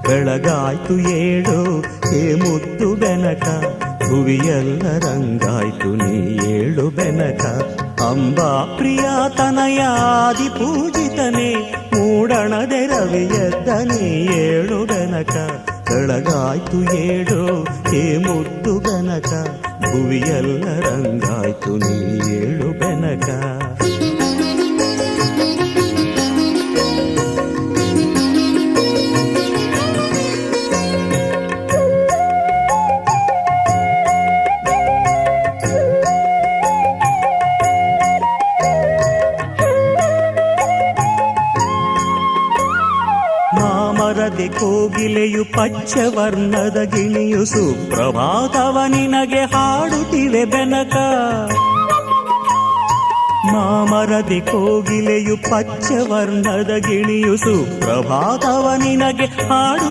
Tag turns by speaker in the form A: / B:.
A: ಬೆಳಗಾಯ್ತು ಏಳು ಹೇ ಮುದ್ದು ಬೆನಕ, ಭುವಿಯೆಲ್ಲ ರಂಗಾಯ್ತು ನೀ ಏಳು ಬೆನಕ. ಅಂಬಾ ಪ್ರಿಯ ತನಯಾದಿ ಪೂಜಿತನೇ, ಮೂಡಣದೆ ರವಿಯದ್ದನೇ ಏಳು ಬೆನಕ. ಬೆಳಗಾಯ್ತು ಏಳು ಹೇ ಮುದ್ದು ಬೆನಕ, ಭುವಿಯೆಲ್ಲ ರಂಗಾಯ್ತು ನೀ ಏಳು ಬೆನಕ. ಮಾಮರದೆ ಕೋಗಿಲೆಯು ಪಚ್ಚವರ್ಣದ ಗಿಣಿಯು ಸುಪ್ರಭಾತವ ನಿನಗೆ ಹಾಡುತ್ತಿವೆ ಬೆನಕ. ಮಾಮರದೆ ಕೋಗಿಲೆಯು ಪಚ್ಚವರ್ಣದ ಗಿಣಿಯು ಸುಪ್ರಭಾತವ ನಿನಗೆ ಹಾಡು